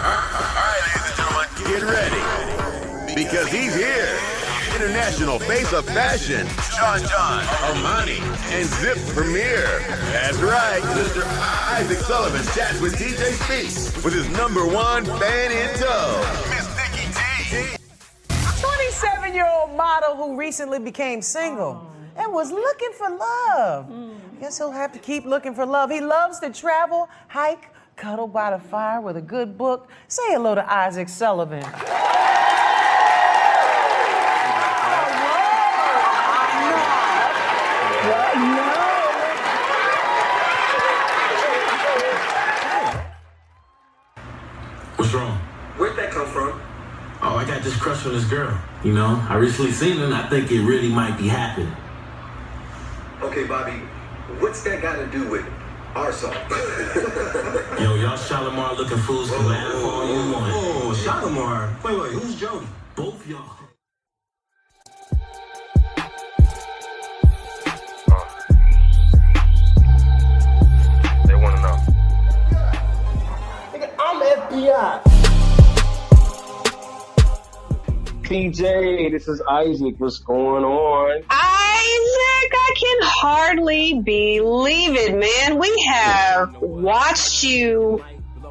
right, ladies and gentlemen, get ready. Because he's here. International face of fashion, John, Armani, and Zip Premier. That's right, Mr. Isaac Sullivan chats with DJ Speaks with his #1 fan in tow, Miss Nikki T. 27-year-old model who recently became single and was looking for love. Guess he'll have to keep looking for love. He loves to travel, hike, cuddle by the fire with a good book. Say hello to Isaac Sullivan. What's wrong? Where'd that come from? Oh, I got this crush on this girl. You know, I recently seen her and I think it really might be happening. Okay, Bobby, what's that got to do with our song? Yo, y'all Shalimar looking fools can laugh all you want. Oh, Shalimar. Wait, who's Jody? Both y'all. They want to know. I'm FBI. PJ, this is Isaac. What's going on? Isaac, I can hardly believe it, man. We have watched you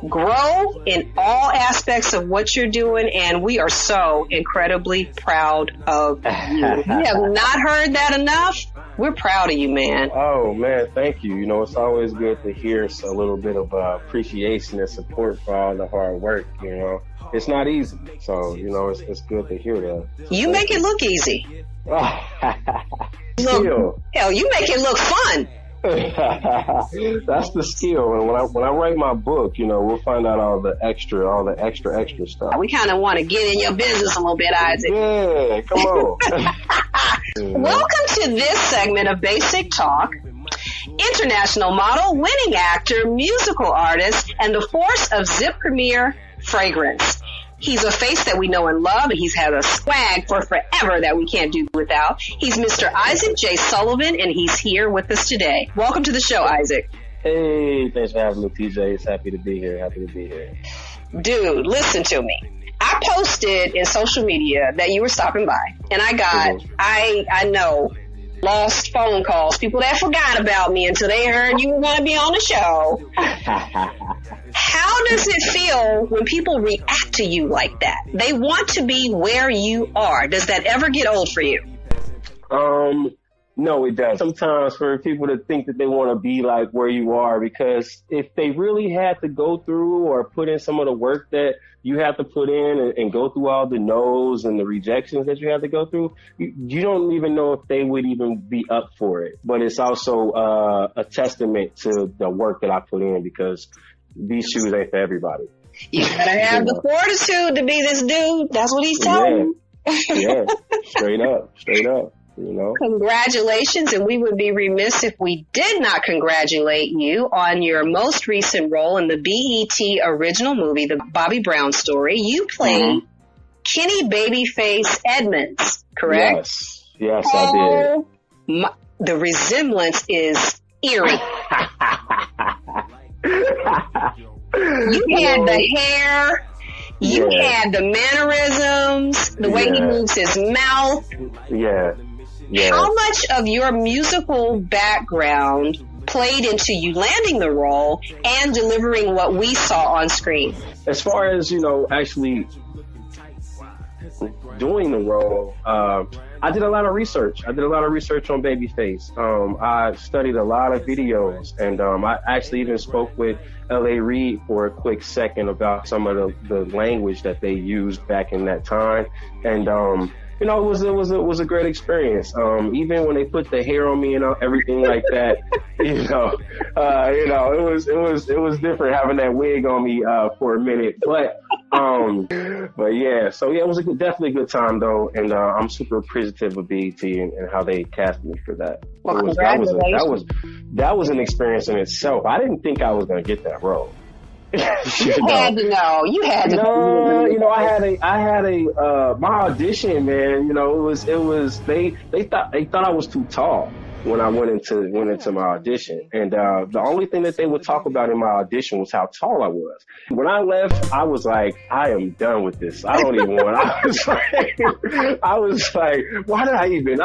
grow in all aspects of what you're doing, and we are so incredibly proud of you. We have not heard that enough. We're proud of you, man. Oh, man, thank you. You know, it's always good to hear a little bit of appreciation and support for all the hard work, you know. It's not easy, so, you know, it's good to hear that. You make it look easy. Skill. Hell, you make it look fun. That's the skill. And when I write my book, you know, we'll find out all the extra stuff. We kind of want to get in your business a little bit, Isaac. Yeah, come on. Welcome to this segment of Basic Talk. International model, winning actor, musical artist, and the force of Zip Premier fragrance. He's a face that we know and love, and he's had a swag for forever that we can't do without. He's Mr. Isaac J. Sullivan, and he's here with us today. Welcome to the show, Isaac. Hey, thanks for having me, TJ. It's happy to be here. Dude, listen to me. I posted in social media that you were stopping by, and I got, I know, lost phone calls, people that forgot about me until they heard you were going to be on the show. How does it feel when people react to you like that? They want to be where you are. Does that ever get old for you? No, it does. Sometimes for people to think that they want to be like where you are, because if they really had to go through or put in some of the work that you have to put in and go through all the no's and the rejections that you have to go through, you don't even know if they would even be up for it. But it's also a testament to the work that I put in, because these shoes ain't for everybody. You gotta have the fortitude to be this dude. That's what he's telling you. Yeah, straight up. You know? Congratulations, and we would be remiss if we did not congratulate you on your most recent role in the BET original movie, The Bobby Brown Story. You played Kenny Babyface Edmonds, correct? Yes, I did. The resemblance is eerie. You had the hair. You had the mannerisms, the way he moves his mouth. Yeah. How much of your musical background played into you landing the role and delivering what we saw on screen? As far as, you know, actually doing the role, I did a lot of research. I did a lot of research on Babyface. I studied a lot of videos, and I actually even spoke with L.A. Reid for a quick second about some of the language that they used back in that time. And you know, it was a great experience. Even when they put the hair on me and everything like that, it was different having that wig on me for a minute. But yeah, so yeah, it was definitely a good time though, and I'm super appreciative of BET and how they cast me for that. Well, congratulations. That was an experience in itself. I didn't think I was gonna get that role. You had to know. You had to know. You know, I had a my audition, man. You know, it was they thought I was too tall. when I went into my audition. And the only thing that they would talk about in my audition was how tall I was. When I left, I was like, I am done with this. I don't even want. I was like, why did I even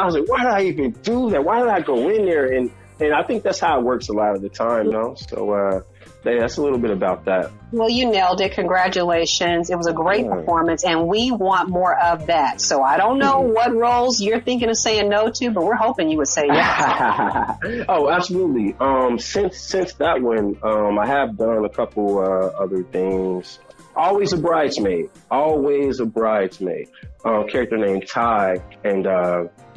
do that? Why did I go in there? And I think that's how it works a lot of the time, you know. So that's a little bit about that. Well, you nailed it. Congratulations. It was a great performance, and we want more of that. So I don't know what roles you're thinking of saying no to, but we're hoping you would say yes. Oh, absolutely. Since that one, I have done a couple other things. Always a bridesmaid. Character named Ty, and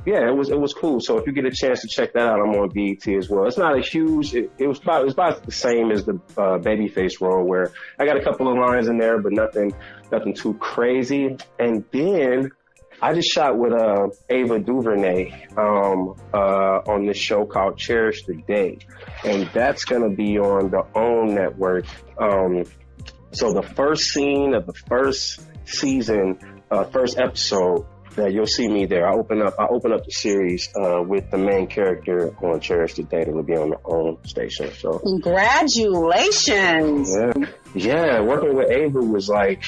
yeah, it was cool. So if you get a chance to check that out, I'm on BET as well. It's not a huge. It was about the same as the Babyface role, where I got a couple of lines in there, but nothing too crazy. And then I just shot with Ava DuVernay on this show called Cherish the Day, and that's gonna be on the OWN network. So the first scene of the first season, first episode, that you'll see me there. I open up the series with the main character on Cherish the Day that will be on the OWN station. So congratulations. Yeah, working with Ava was like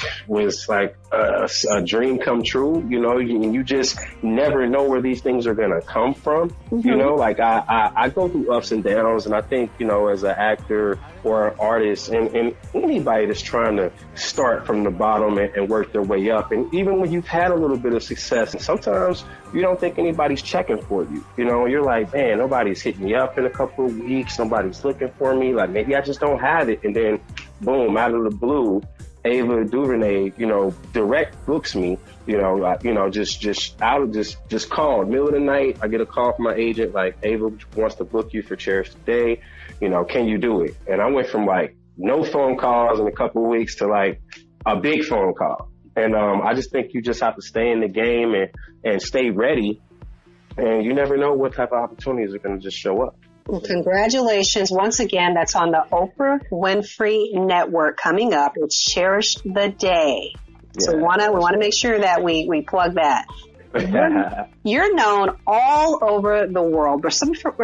a dream come true. You know, you just never know where these things are gonna come from. Mm-hmm. You know, like I go through ups and downs, and I think, you know, as an actor or an artist, and anybody that's trying to start from the bottom and work their way up, and even when you've had a little bit of success, and sometimes you don't think anybody's checking for you. You know, you're like, man, nobody's hitting me up in a couple of weeks. Nobody's looking for me. Like, maybe I just don't have it. And then, boom, out of the blue, Ava DuVernay, you know, direct books me. You know, just called middle of the night. I get a call from my agent, like, Ava wants to book you for Cherish the Day. You know, can you do it? And I went from like no phone calls in a couple of weeks to like a big phone call. And I just think you just have to stay in the game and stay ready. And you never know what type of opportunities are going to just show up. Well, congratulations. Once again, that's on the Oprah Winfrey Network coming up. It's Cherish the Day. Yeah. So we want to make sure that we plug that. You're known all over the world. For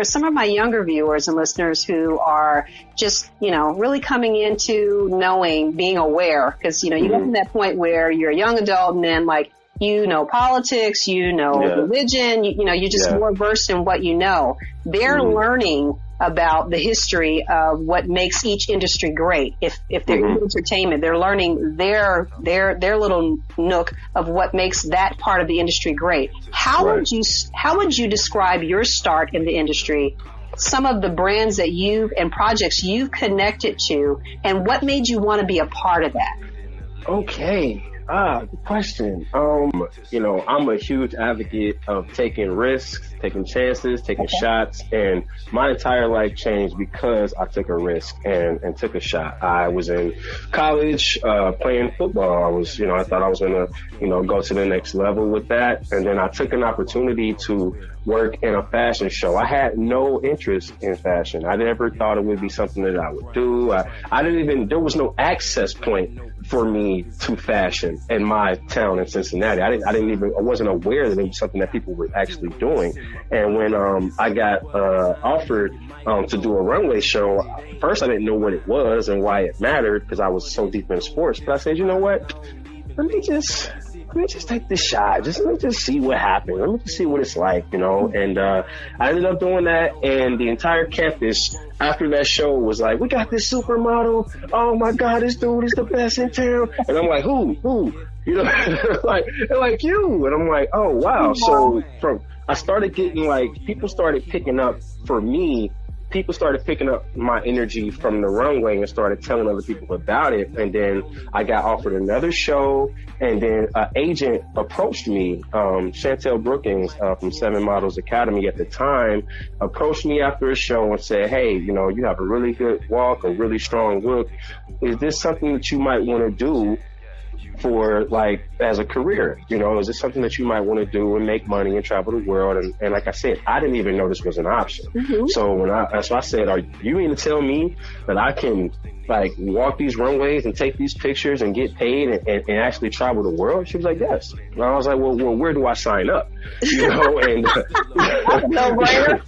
some of my younger viewers and listeners who are just, you know, really coming into knowing, being aware, because, you know, you get to that point where you're a young adult and then, like, you know politics, you know religion, you know, you're just more versed in what you know. They're learning about the history of what makes each industry great. If they're in entertainment, they're learning their little nook of what makes that part of the industry great. How would you describe your start in the industry? Some of the brands that and projects you've connected to, and what made you want to be a part of that? Okay. Good question. You know, I'm a huge advocate of taking risks, taking chances, taking shots, and my entire life changed because I took a risk and took a shot. I was in college, playing football. I thought I was going to, go to the next level with that. And then I took an opportunity to work in a fashion show. I had no interest in fashion. I never thought it would be something that I would do. There was no access point for me to fashion in my town in Cincinnati. I wasn't aware that it was something that people were actually doing. And when I got offered to do a runway show, first I didn't know what it was and why it mattered because I was so deep in sports. But I said, you know what? Let me just take this shot. Let me just see what happens. Let me just see what it's like, And I ended up doing that, and the entire campus after that show was like, we got this supermodel. Oh my God, this dude is the best in town. And I'm like, who? like you. And I'm like, oh wow. So I started getting people started picking up my energy from the runway and started telling other people about it. And then I got offered another show, and then an agent approached me, Chantel Brookings from 7 Models Academy at the time, approached me after a show and said, hey, you have a really good walk, a really strong look. Is this something that you might want to do for as a career? Is this something that you might want to do and make money and travel the world? And like I said, I didn't even know this was an option. Mm-hmm. So I said, are you mean to tell me that I can walk these runways and take these pictures and get paid and actually travel the world? She was like, yes. And I was like, well, where do I sign up? And no brainer.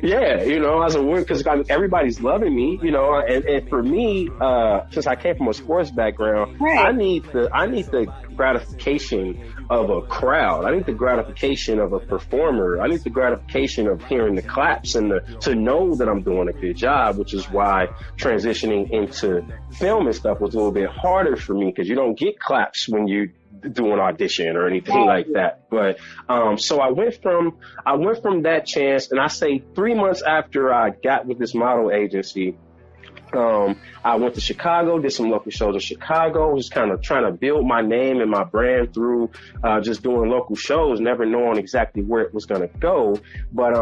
Yeah, I was a word because everybody's loving me, and for me, since I came from a sports background, Right. I need the gratification of a crowd. I need the gratification of a performer. I need the gratification of hearing the claps and to know that I'm doing a good job, which is why transitioning into film and stuff was a little bit harder for me because you don't get claps when you do an audition or anything like that. But so I went from that chance, and I say 3 months after I got with this model agency, I went to Chicago, did some local shows in Chicago, just kind of trying to build my name and my brand through just doing local shows, never knowing exactly where it was going to go. But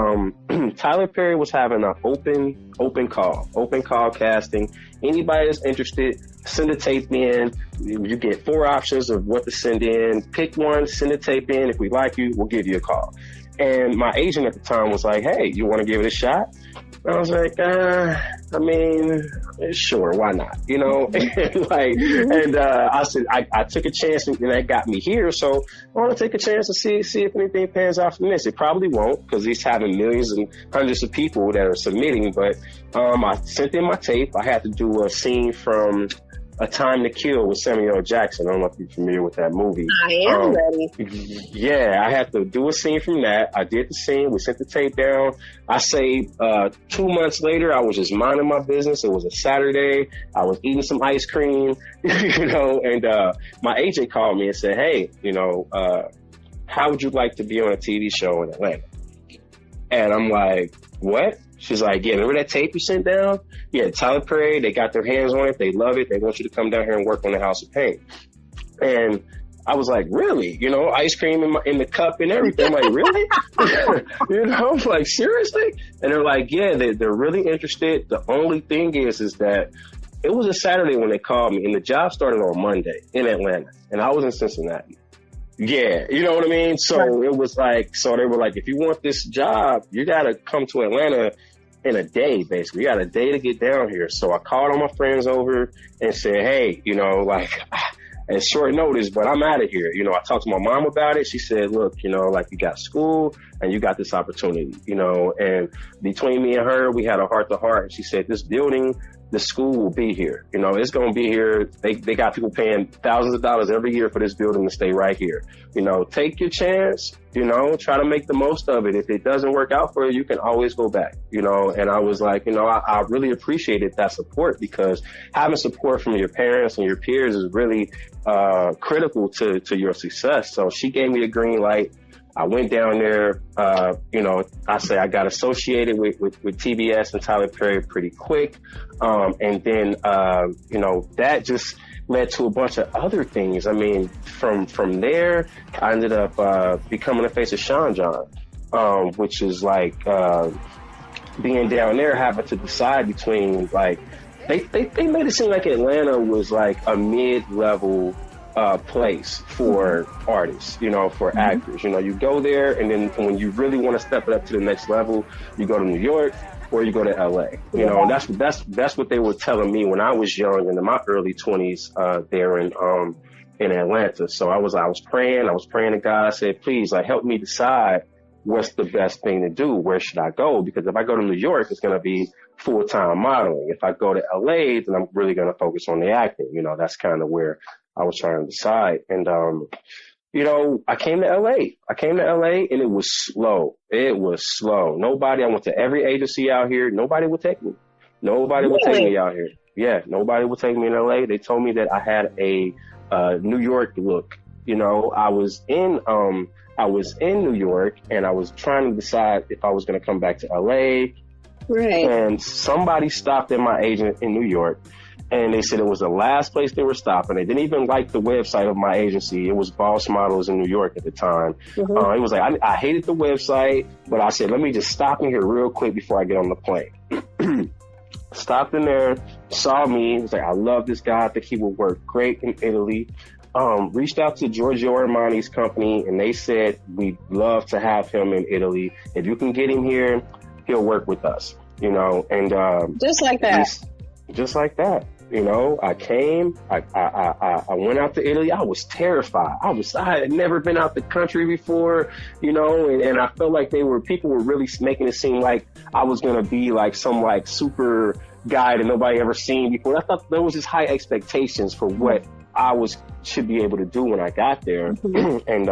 Tyler Perry was having an open call casting. Anybody that's interested, send a tape in. You get 4 options of what to send in. Pick one, send a tape in. If we like you, we'll give you a call. And my agent at the time was like, hey, you want to give it a shot? I was like, sure, why not? I said, I took a chance and that got me here. So I want to take a chance to see if anything pans out from this. It probably won't because he's having millions and hundreds of people that are submitting. But I sent in my tape. I had to do a scene from A Time to Kill with Samuel L. Jackson. I don't know if you're familiar with that movie. I am ready. Yeah, I had to do a scene from that. I did the scene. We sent the tape down. I say 2 months later, I was just minding my business. It was a Saturday. I was eating some ice cream, and my agent called me and said, hey, how would you like to be on a TV show in Atlanta? And I'm like, what? She's like, yeah, remember that tape you sent down? Yeah, Tyler Perry, they got their hands on it. They love it. They want you to come down here and work on the House of Pain. And I was like, really? Ice cream in the cup and everything. I'm like, really? I'm like, seriously? And they're like, yeah, they're really interested. The only thing is that it was a Saturday when they called me, and the job started on Monday in Atlanta, and I was in Cincinnati. Yeah, you know what I mean? So it was like, so they were like, if you want this job, you got to come to Atlanta in a day, basically. You got a day to get down here. So I called all my friends over and said, hey, at short notice, but I'm out of here. I talked to my mom about it. She said, look, you got school and you got this opportunity, and between me and her, we had a heart to heart. And she said, this building, the school will be here. It's going to be here. They got people paying thousands of dollars every year for this building to stay right here. Take your chance, try to make the most of it. If it doesn't work out for you, you can always go back, and I was like, I really appreciated that support because having support from your parents and your peers is really critical to your success. So she gave me the green light. I went down there, I say I got associated with TBS and Tyler Perry pretty quick. And then, that just led to a bunch of other things. I mean, from there, I ended up becoming the face of Sean John, which is like being down there, having to decide between they made it seem like Atlanta was like a mid-level place for artists, for actors. You go there, and then when you really want to step it up to the next level, you go to New York or you go to LA. That's what they were telling me when I was young and in my early 20s there in Atlanta. So I was praying to God. I said, please, help me decide what's the best thing to do. Where should I go? Because if I go to New York, it's going to be full-time modeling. If I go to LA, then I'm really going to focus on the acting. That's kind of where I was trying to decide. And, I came to LA and it was slow. I went to every agency out here. Nobody would take me. Would take me out here. Yeah. Nobody would take me in LA. They told me that I had a New York look. I was in New York and I was trying to decide if I was going to come back to LA. Right. And somebody stopped at my agent in New York. And they said it was the last place they were stopping. They didn't even like the website of my agency. It was Boss Models in New York at the time. It was like, I hated the website, but I said, let me just stop in here real quick before I get on the plane. Stopped in there, saw me. It was like, I love this guy. I think he would work great in Italy. Reached out to Giorgio Armani's company, and they said, we'd love to have him in Italy. If you can get him here, he'll work with us, and just like that. Just like that. You know, I came, I went out to Italy. I was terrified. I had never been out the country before, you know, and I felt like people were really making it seem like I was going to be like some like super guy that nobody ever seen before. I thought there was just high expectations for what should be able to do when I got there. And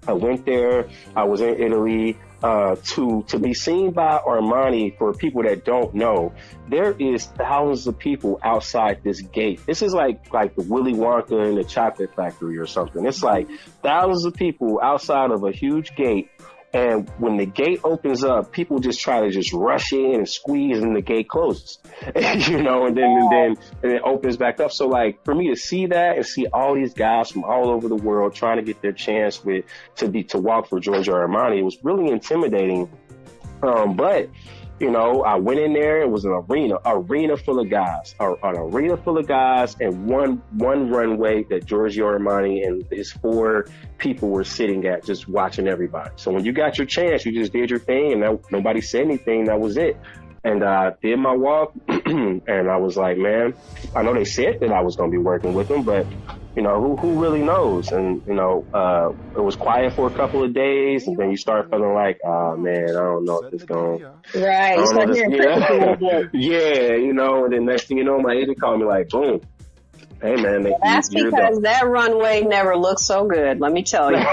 I went there. I was in Italy to be seen by Armani. For people that don't know, there is thousands of people outside this gate. This is like the Willy Wonka in the Chocolate Factory or something. It's like thousands of people outside of a huge gate. And when the gate opens up, people just try to just rush in and squeeze, and the gate closes, you know, and then it opens back up. So like for me to see that and see all these guys from all over the world trying to get their chance to walk for Giorgio Armani, it was really intimidating. But you know, I went in there. It was an arena full of guys, and one runway that Giorgio Armani and his 4 people were sitting at, just watching everybody. So when you got your chance, you just did your thing, and nobody said anything. That was it. And I did my walk, and I was like, man, I know they said that I was going to be working with them, but you know, who really knows? And you know, it was quiet for a couple of days, and then you start feeling like, oh man, I don't know if it's going. Right. You start hearing crickets a little bit. Yeah, you know, and then next thing you know, my agent called me like, boom. Hey man, that's because that runway never looked so good. Let me tell you.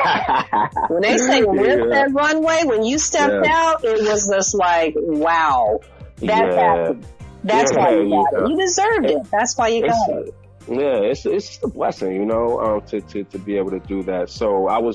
When they say lift that runway, when you stepped out, it was just like, wow, that happened. That's why you got it. You deserved it. That's why you got it. Yeah, it's just a blessing, you know, to be able to do that. So I'm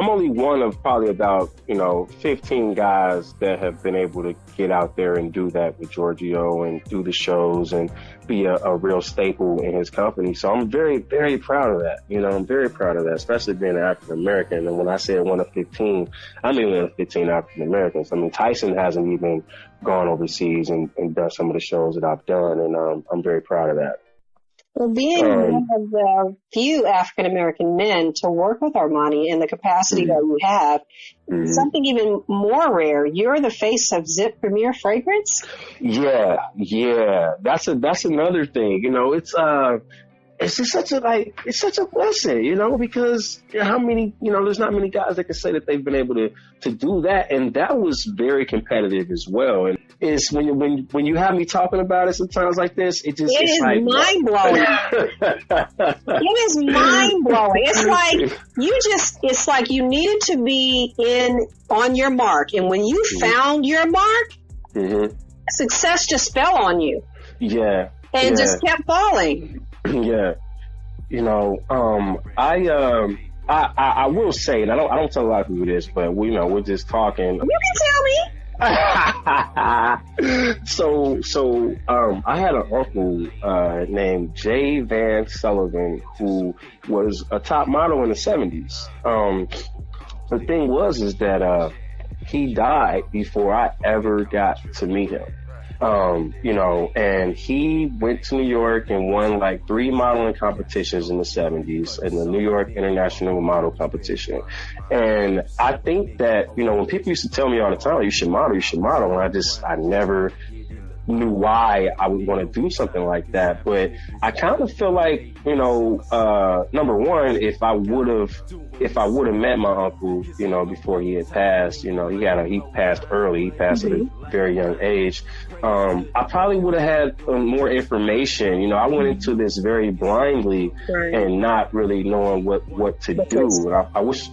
only one of probably about, 15 guys that have been able to get out there and do that with Giorgio and do the shows and be a real staple in his company. So I'm very, very proud of that. You know, I'm very proud of that, especially being an African American. And when I say one of 15, I mean one of 15 African Americans. I mean, Tyson hasn't even gone overseas and done some of the shows that I've done. And I'm very proud of that. Well, being one of the few African-American men to work with Armani in the capacity that you have, something even more rare, you're the face of Zip Premier Fragrance? Yeah. That's another thing. You know, it's just such a blessing, because how many, there's not many guys that can say that they've been able to do that. And that was very competitive as well. And it's when you have me talking about it sometimes like this, it's like mind blowing. It is mind blowing. It's like you needed to be on your mark. And when you found your mark, success just fell on you. Yeah. And just kept falling. Yeah, I will say, and I don't tell a lot of people this, but we're just talking. You can tell me. So, I had an uncle named J. Van Sullivan who was a top model in the 70s. The thing is that he died before I ever got to meet him. And he went to New York and won like 3 modeling competitions in the 70s in the New York International Model Competition. And I think that, when people used to tell me all the time, you should model. And I never knew why I would want to do something like that. But I kind of feel like, number one, if I would have met my uncle, before he had passed, he passed early, he passed at a very young age. I probably would have had more information. I went into this very blindly and not really knowing what to do. And I wish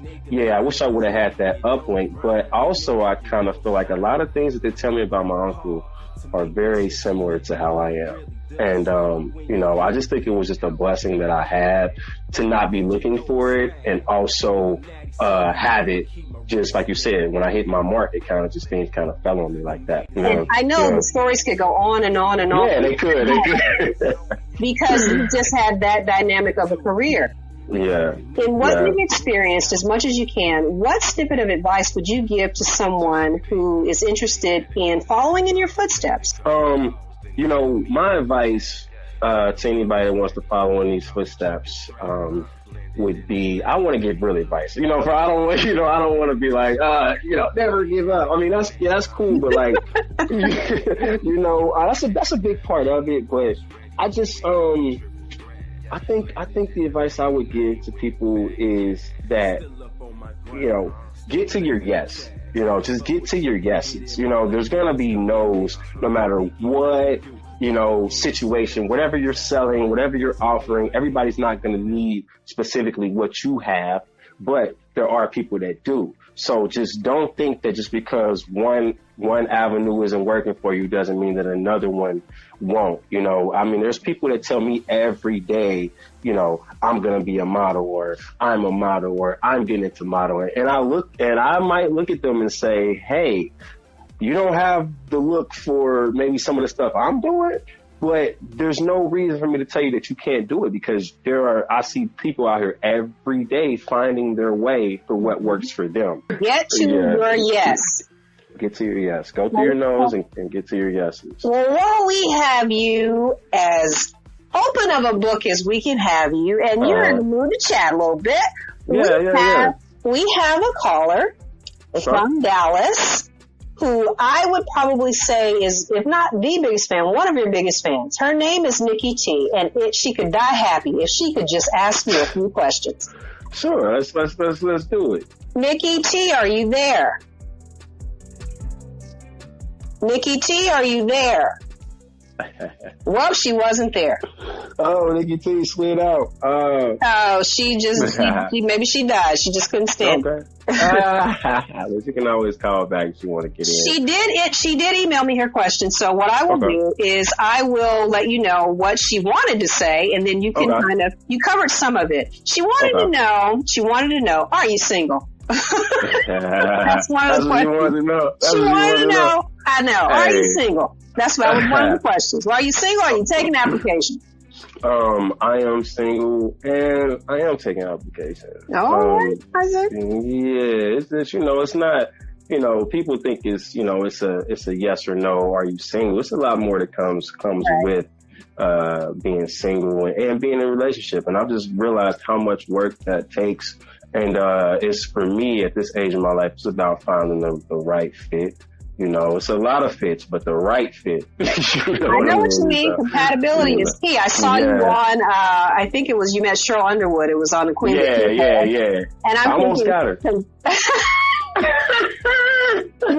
I would have had that uplink. But also I kind of feel like a lot of things that they tell me about my uncle are very similar to how I am. And, I just think it was just a blessing that I had to not be looking for it and also have it, just like you said, when I hit my mark, things kind of fell on me like that. And I know the stories could go on and on and on. Yeah, they could. Because you just had that dynamic of a career. Yeah. In what you've experienced, as much as you can, what snippet of advice would you give to someone who is interested in following in your footsteps? My advice to anybody that wants to follow in these footsteps would be, I want to give real advice. I don't want to be like, never give up. I mean, that's cool, but like, that's a big part of it. But I just I think the advice I would give to people is that, get to your yes. Just get to your yeses. There's gonna be no's no matter what, situation, whatever you're selling, whatever you're offering. Everybody's not gonna need specifically what you have, but there are people that do. So just don't think that just because one avenue isn't working for you doesn't mean that another one won't. There's people that tell me every day, I'm going to be a model, or I'm a model, or I'm getting into modeling. And I might look at them and say, hey, you don't have the look for maybe some of the stuff I'm doing, but there's no reason for me to tell you that you can't do it, because I see people out here every day finding their way for what works for them. Get to your yes. Get to your yes. Go through your nose and get to your yeses. Well, while we have you as open of a book as we can have you, and you're in the mood to chat a little bit, we have a caller from Dallas, who I would probably say is, if not the biggest fan, one of your biggest fans. Her name is Nikki T, and she could die happy if she could just ask you a few questions. Sure, let's do it. Nikki T, are you there? Nikki T, are you there? Well, she wasn't there. Oh, Nikki T slid out. She maybe she died. She just couldn't stand it. But you can always call back if you want to get in. She did email me her question. So what I will do is I will let you know what she wanted to say, and then you can you covered some of it. She wanted to know, are you single? That's one of the questions. She wanted to know. I know. Hey. Are you single? That's one of the questions. Well, are you single? Or are you taking applications? I am single and I am taking applications. It's just, it's not, people think it's a yes or no. Are you single? It's a lot more that comes with being single and being in a relationship. And I've just realized how much work that takes. And it's, for me at this age in my life, it's about finding the right fit. It's a lot of fits, but the right fit. I know what you mean. Compatibility is key. I saw you on, I think it was, you met Cheryl Underwood. It was on the Queen. Yeah. And I almost got her. You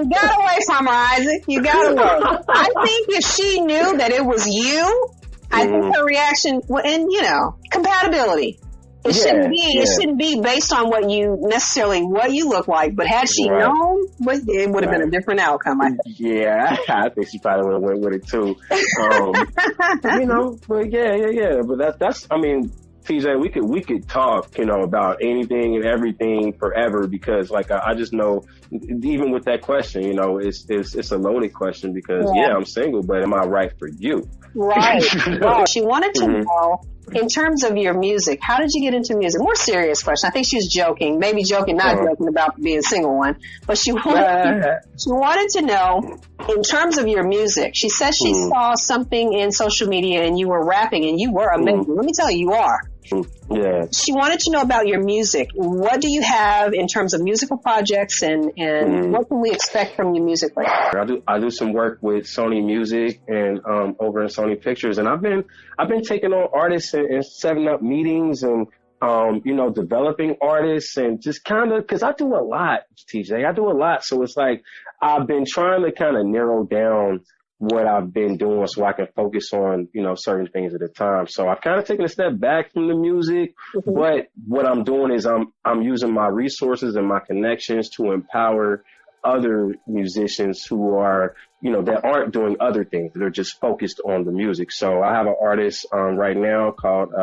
got away from her, Isaac. You got away. I think if she knew that it was you, I think her reaction, and compatibility. It shouldn't be based on what you look like, but had she known, it would have been a different outcome, I think. Yeah, I think she probably would have went with it too. But that's, TJ, we could talk, about anything and everything forever, because I just know, even with that question, it's a loaded question, because I'm single, but am I right for you? Right. She wanted to know, in terms of your music, how did you get into music? More serious question. I think she was joking, maybe joking, not joking about being a single one, but she wanted to know, in terms of your music. She said she saw something in social media and you were rapping, and you were amazing. Let me tell you, you are. Yeah. She wanted to know about your music. What do you have in terms of musical projects, and what can we expect from your music right now? I do some work with Sony Music and over in Sony Pictures, and I've been taking on artists and setting up meetings and developing artists, and just kind of, because I do a lot, TJ. I do a lot, so it's like I've been trying to kind of narrow down what I've been doing so I can focus on, certain things at a time. So I've kind of taken a step back from the music, but what I'm doing is I'm using my resources and my connections to empower other musicians who are, that aren't doing other things. They're just focused on the music. So I have an artist right now called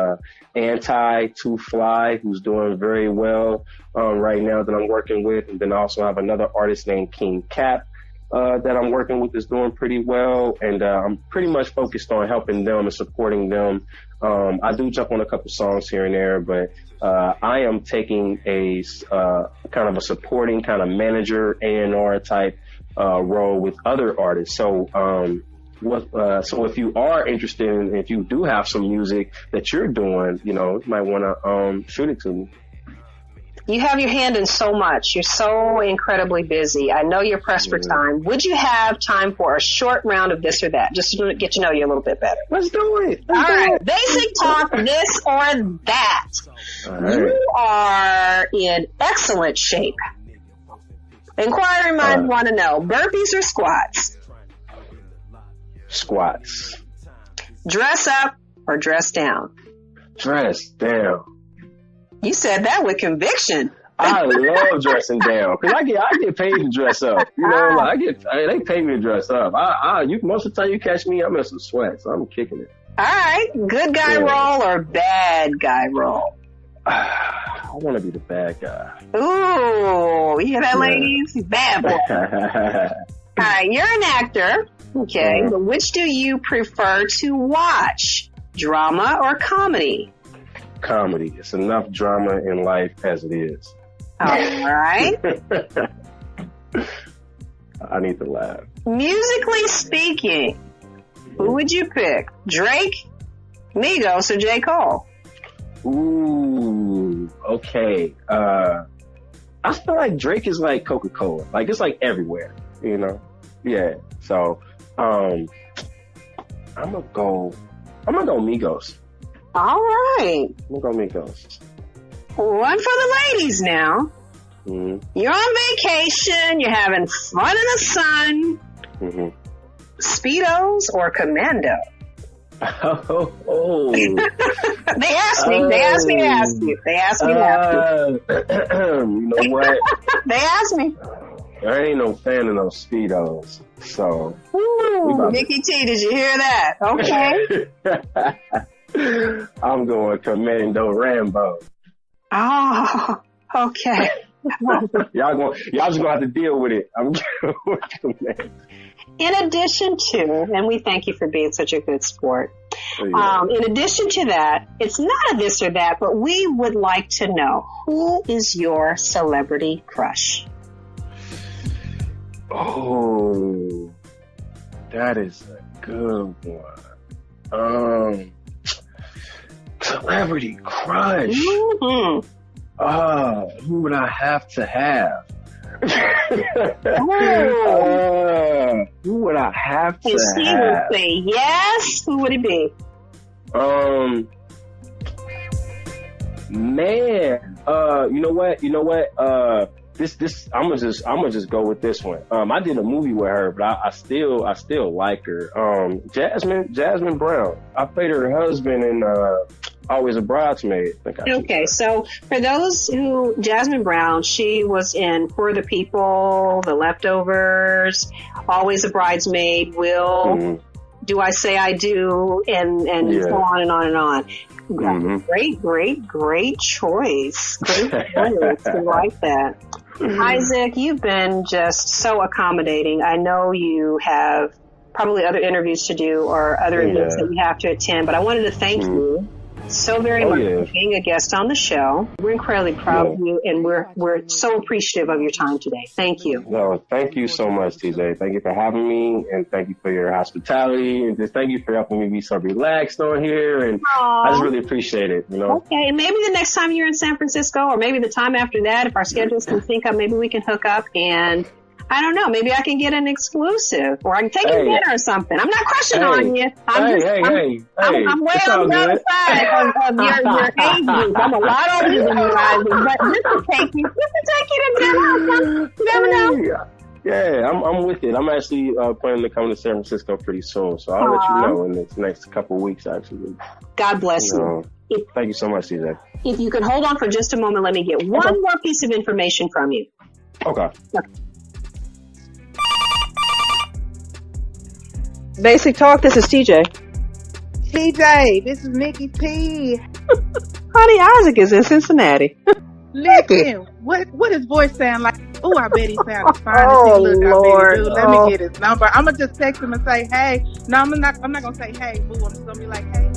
Anti-To-Fly, who's doing very well right now that I'm working with. And then I also have another artist named King Cap that I'm working with, is doing pretty well, and I'm pretty much focused on helping them and supporting them. I do jump on a couple songs here and there, but I am taking a kind of a supporting kind of manager, A&R type role with other artists. So so if you are interested in, if you do have some music that you're doing, you might want to shoot it to me. You have your hand in so much. You're so incredibly busy. I know you're pressed for time. Would you have time for a short round of this or that, just to get to know you a little bit better? Let's do it. All right. Basic talk, this or that. All right. You are in excellent shape. Inquiring minds want to know, burpees or squats? Squats. Dress up or dress down? Dress down. You said that with conviction. I love dressing down because I get paid to dress up. You know, like they pay me to dress up. Most of the time you catch me, I'm in some sweat, so I'm kicking it. All right, good guy role or bad guy role? I want to be the bad guy. Ooh, you hear that, ladies? Bad boy. All right, you're an actor, okay? But which do you prefer to watch, drama or comedy? Comedy. It's enough drama in life as it is. All right. I need to laugh. Musically speaking, who would you pick? Drake, Migos, or J. Cole? Ooh, okay. I feel like Drake is like Coca-Cola. Like, it's like everywhere, you know? Yeah. So, I'm gonna go Migos. All right. I'm gonna go Migos. One for the ladies now. Mm-hmm. You're on vacation. You're having fun in the sun. Mm-hmm. Speedos or Commando? Oh. They asked me to ask you. You know what? They asked me. I ain't no fan of those Speedos. So. Ooh, Nikki T, did you hear that? Okay. I'm going Commando Rambo. Oh, okay. Y'all just gonna have to deal with it. I'm going with Commando. In addition to, and we thank you for being such a good sport. In addition to that, it's not a this or that, but we would like to know, who is your celebrity crush? Oh, that is a good one. Celebrity crush. Mm-hmm. Who would I have to have? Who would I have to have? Steve would say yes. Who would it be? Man, you know what? This I'm gonna just go with this one. I did a movie with her, but I still like her. Jasmine Brown. I played her husband in Always a Bridesmaid. Okay, so for those who, Jasmine Brown, she was in For the People, The Leftovers, Always a Bridesmaid, Will, Do I Say I Do, and so on and on and on. Great choice. Great choice. I like that. Isaac, you've been just so accommodating. I know you have probably other interviews to do or other events that you have to attend, but I wanted to thank you so very much for being a guest on the show. We're incredibly proud of you, and we're so appreciative of your time today. Thank you. No, thank you so much, TJ. Thank you for having me, and thank you for your hospitality, and just thank you for helping me be so relaxed on here, and I just really appreciate it, you know. Okay, and maybe the next time you're in San Francisco, or maybe the time after that, if our schedules can sync up, maybe we can hook up and I don't know. Maybe I can get an exclusive, or I can take you dinner or something. I'm not crushing on you. I'm way on the other side of your age group. I'm a lot older than you guys, but this will take you to dinner. You never know. Yeah, I'm with it. I'm actually planning to come to San Francisco pretty soon, so I'll let you know in the next couple of weeks, actually. God bless you. Thank you so much, TJ. If you could hold on for just a moment, let me get one more piece of information from you. Okay. Basic Talk, this is TJ. TJ, this is Nikki T. Honey, Isaac is in Cincinnati. Listen, what his voice sound like? Oh, I bet he sounds fine. Lord. Let me get his number. I'm gonna just text him and say, hey. No, I'm not gonna say, hey, boo. I'm just gonna be like, hey.